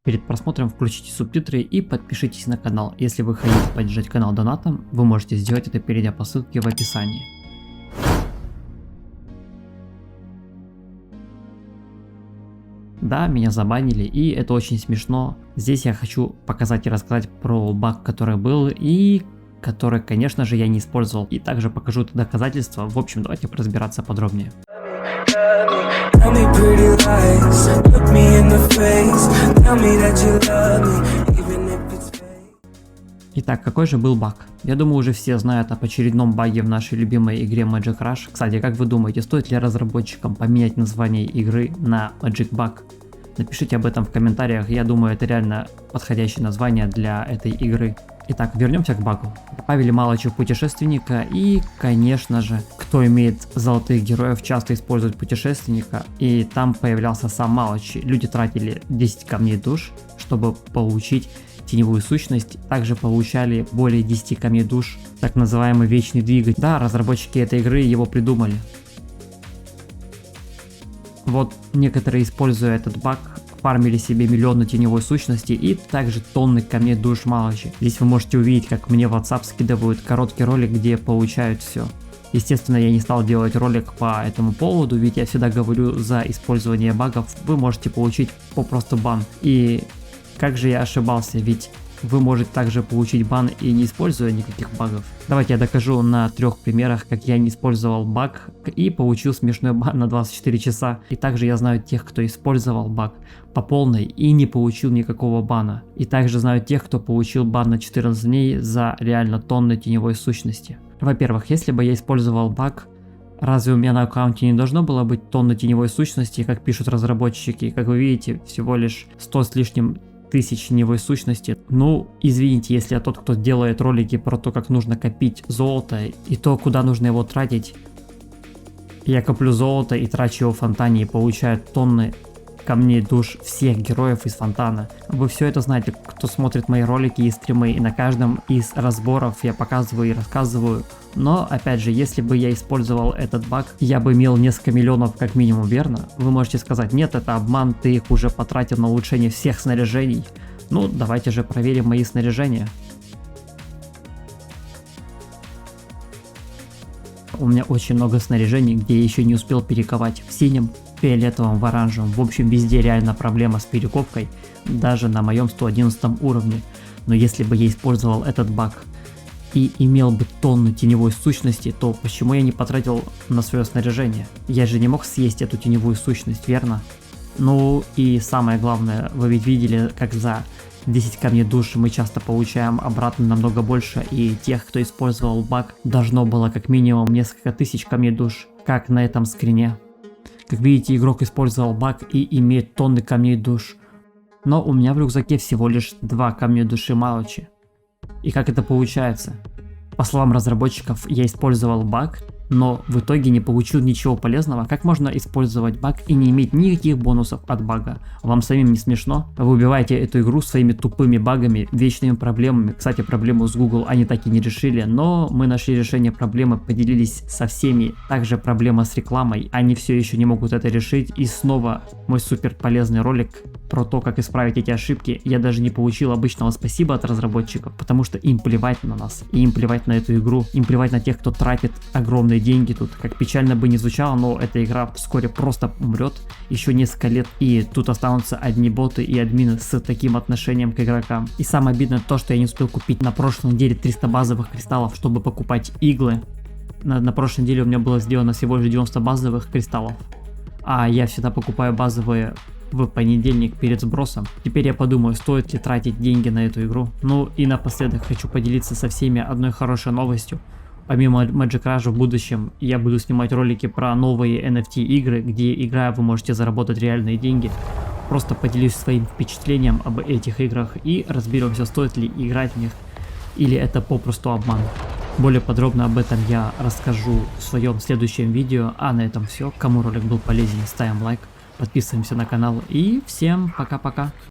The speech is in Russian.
Перед просмотром включите субтитры и подпишитесь на канал. Если вы хотите поддержать канал донатом, вы можете сделать это, перейдя по ссылке в описании. Да, меня забанили, и это очень смешно. Здесь я хочу показать и рассказать про баг, который был, и который, конечно же, я не использовал. И также покажу доказательства. В общем, давайте разбираться подробнее. Итак, какой же был баг? Я думаю, уже все знают об очередном баге в нашей любимой игре Magic Rush. Кстати, как вы думаете, стоит ли разработчикам поменять название игры на Magic Bug? Напишите об этом в комментариях, я думаю, это реально подходящее название для этой игры. Итак, вернемся к багу. Добавили Малачи путешественника, и, конечно же, кто имеет золотых героев, часто использует путешественника, и там появлялся сам Малачи. Люди тратили 10 камней душ, чтобы получить теневую сущность, также получали более 10 камней душ, так называемый вечный двигатель. Да, разработчики этой игры его придумали. Вот некоторые, используя этот баг, фармили себе миллионы теневой сущности и также тонны камней душ Малачи. Здесь вы можете увидеть, как мне в WhatsApp скидывают короткий ролик, где получают все. Естественно, я не стал делать ролик по этому поводу, ведь я всегда говорю, за использование багов вы можете получить попросту бан. И как же я ошибался, ведь вы можете также получить бан и не используя никаких багов. Давайте я докажу на 3 примерах, как я не использовал баг и получил смешной бан на 24 часа. И также я знаю тех, кто использовал баг по полной и не получил никакого бана. И также знаю тех, кто получил бан на 14 дней за реально тонны теневой сущности. Во-первых, если бы я использовал баг, разве у меня на аккаунте не должно было быть тонны теневой сущности, как пишут разработчики? Как вы видите, всего лишь 100 с лишним тысяч теневой сущности. Ну, извините, если я тот, кто делает ролики про то, как нужно копить золото и то, куда нужно его тратить. Я коплю золото и трачу его в фонтане и получаю тонны камней душ всех героев из фонтана. Вы все это знаете, кто смотрит мои ролики и стримы, и на каждом из разборов я показываю и рассказываю. Но, опять же, если бы я использовал этот баг, я бы имел несколько миллионов как минимум, верно? Вы можете сказать, нет, это обман, ты их уже потратил на улучшение всех снаряжений. Ну, давайте же проверим мои снаряжения. У меня очень много снаряжений, где я еще не успел перековать в синем, фиолетовом, в оранжевом. В общем, везде реально проблема с перековкой, даже на моем 111 уровне. Но если бы я использовал этот баг и имел бы тонну теневой сущности, то почему я не потратил на свое снаряжение? Я же не мог съесть эту теневую сущность, верно? Ну и самое главное, вы ведь видели, как за 10 камней душ мы часто получаем обратно намного больше, и тех, кто использовал баг, должно было как минимум несколько тысяч камней душ, как на этом скрине. Как видите, игрок использовал баг и имеет тонны камней душ. Но у меня в рюкзаке всего лишь 2 камня души Малачи. И как это получается? По словам разработчиков, я использовал баг, но в итоге не получил ничего полезного. Как можно использовать баг и не иметь никаких бонусов от бага? Вам самим не смешно? Вы убиваете эту игру своими тупыми багами, вечными проблемами. Кстати, проблему с Google они так и не решили, но мы нашли решение проблемы, поделились со всеми. Также проблема с рекламой, они все еще не могут это решить. И снова мой супер полезный ролик про то, как исправить эти ошибки. Я даже не получил обычного спасибо от разработчиков, потому что им плевать на нас, и им плевать на эту игру, им плевать на тех, кто тратит огромные деньги тут. Как печально бы не звучало, но эта игра вскоре просто умрет, еще несколько лет, и тут останутся одни боты и админы с таким отношением к игрокам. И самое обидное то, что я не успел купить на прошлой неделе 300 базовых кристаллов, чтобы покупать иглы. На прошлой неделе у меня было сделано всего лишь 90 базовых кристаллов, а я всегда покупаю базовые в понедельник перед сбросом. Теперь я подумаю, стоит ли тратить деньги на эту игру. Ну и напоследок хочу поделиться со всеми одной хорошей новостью. Помимо Magic Rush в будущем я буду снимать ролики про новые NFT игры, где, играя, вы можете заработать реальные деньги. Просто поделюсь своим впечатлением об этих играх и разберемся, стоит ли играть в них или это попросту обман. Более подробно об этом я расскажу в своем следующем видео. А на этом все. Кому ролик был полезен, ставим лайк, подписываемся на канал и всем пока-пока.